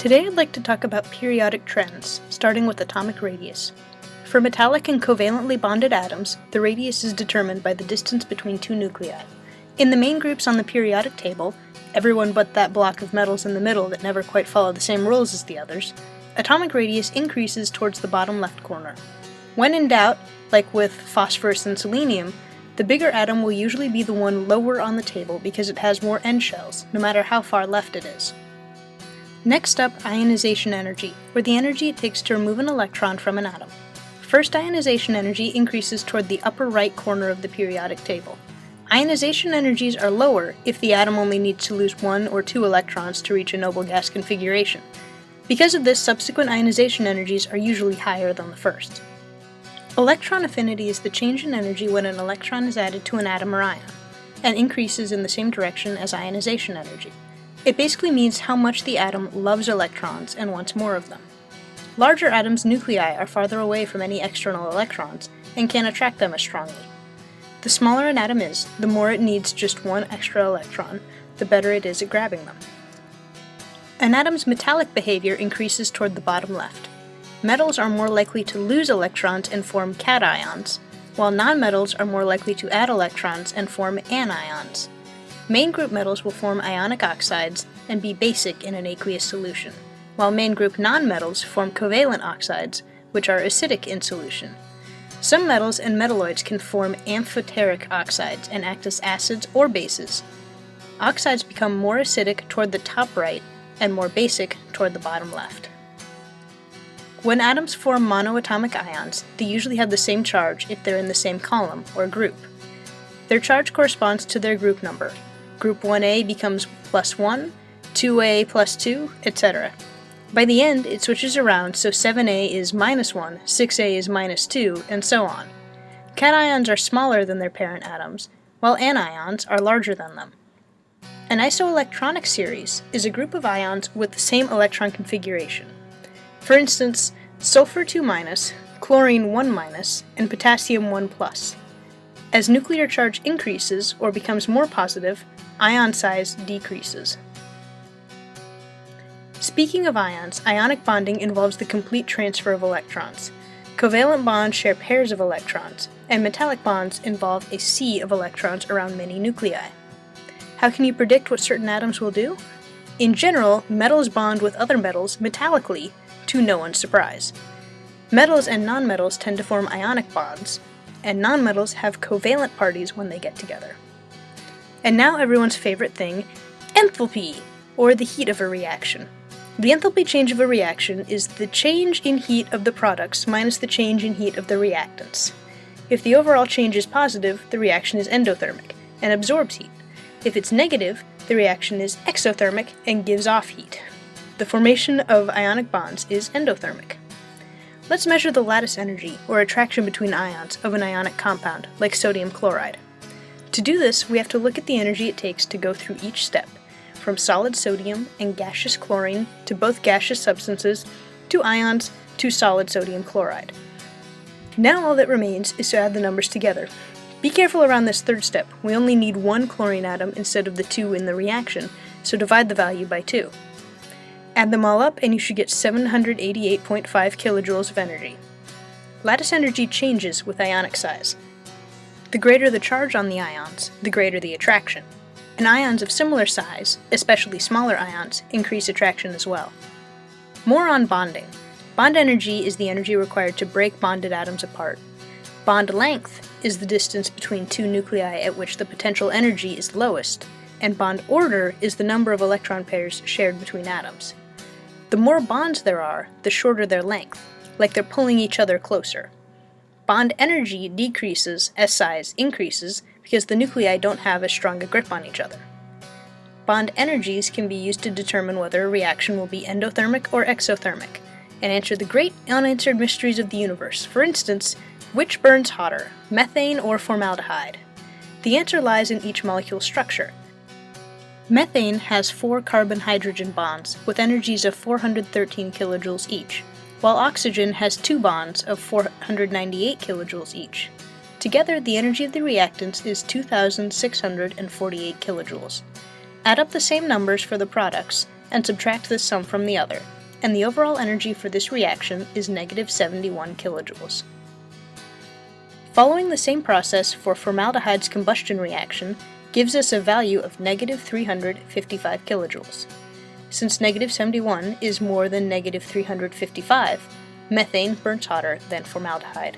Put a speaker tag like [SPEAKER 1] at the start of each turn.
[SPEAKER 1] Today I'd like to talk about periodic trends, starting with atomic radius. For metallic and covalently bonded atoms, the radius is determined by the distance between two nuclei. In the main groups on the periodic table, everyone but that block of metals in the middle that never quite follow the same rules as the others, atomic radius increases towards the bottom left corner. When in doubt, like with phosphorus and selenium, the bigger atom will usually be the one lower on the table because it has more end shells, no matter how far left it is. Next up, ionization energy, or the energy it takes to remove an electron from an atom. First ionization energy increases toward the upper right corner of the periodic table. Ionization energies are lower if the atom only needs to lose 1 or 2 electrons to reach a noble gas configuration. Because of this, subsequent ionization energies are usually higher than the first. Electron affinity is the change in energy when an electron is added to an atom or ion, and increases in the same direction as ionization energy. It basically means how much the atom loves electrons and wants more of them. Larger atoms' nuclei are farther away from any external electrons and can't attract them as strongly. The smaller an atom is, the more it needs just one extra electron, the better it is at grabbing them. An atom's metallic behavior increases toward the bottom left. Metals are more likely to lose electrons and form cations, while nonmetals are more likely to add electrons and form anions. Main group metals will form ionic oxides and be basic in an aqueous solution, while main group nonmetals form covalent oxides, which are acidic in solution. Some metals and metalloids can form amphoteric oxides and act as acids or bases. Oxides become more acidic toward the top right and more basic toward the bottom left. When atoms form monoatomic ions, they usually have the same charge if they're in the same column or group. Their charge corresponds to their group number. Group 1A becomes +1, 2A +2, etc. By the end, it switches around so 7A is -1, 6A is -2, and so on. Cations are smaller than their parent atoms, while anions are larger than them. An isoelectronic series is a group of ions with the same electron configuration. For instance, sulfur 2-, chlorine 1-, and potassium 1+. As nuclear charge increases or becomes more positive, ion size decreases. Speaking of ions, ionic bonding involves the complete transfer of electrons. Covalent bonds share pairs of electrons, and metallic bonds involve a sea of electrons around many nuclei. How can you predict what certain atoms will do? In general, metals bond with other metals metallically, to no one's surprise. Metals and nonmetals tend to form ionic bonds, and nonmetals have covalent parties when they get together. And now everyone's favorite thing, enthalpy, or the heat of a reaction. The enthalpy change of a reaction is the change in heat of the products minus the change in heat of the reactants. If the overall change is positive, the reaction is endothermic and absorbs heat. If it's negative, the reaction is exothermic and gives off heat. The formation of ionic bonds is endothermic. Let's measure the lattice energy, or attraction between ions, of an ionic compound, like sodium chloride. To do this, we have to look at the energy it takes to go through each step, from solid sodium and gaseous chlorine to both gaseous substances, to ions, to solid sodium chloride. Now all that remains is to add the numbers together. Be careful around this third step. We only need 1 chlorine atom instead of the 2 in the reaction, so divide the value by 2. Add them all up and you should get 788.5 kilojoules of energy. Lattice energy changes with ionic size. The greater the charge on the ions, the greater the attraction. And ions of similar size, especially smaller ions, increase attraction as well. More on bonding. Bond energy is the energy required to break bonded atoms apart. Bond length is the distance between two nuclei at which the potential energy is lowest, and bond order is the number of electron pairs shared between atoms. The more bonds there are, the shorter their length, like they're pulling each other closer. Bond energy decreases as size increases because the nuclei don't have as strong a grip on each other. Bond energies can be used to determine whether a reaction will be endothermic or exothermic, and answer the great unanswered mysteries of the universe. For instance, which burns hotter, methane or formaldehyde? The answer lies in each molecule's structure. Methane has 4 carbon-hydrogen bonds with energies of 413 kilojoules each, while oxygen has 2 bonds of 498 kilojoules each. Together, the energy of the reactants is 2,648 kilojoules. Add up the same numbers for the products and subtract the sum from the other, and the overall energy for this reaction is negative 71 kilojoules. Following the same process for formaldehyde's combustion reaction gives us a value of negative 355 kilojoules. Since negative 71 is more than negative 355, methane burns hotter than formaldehyde.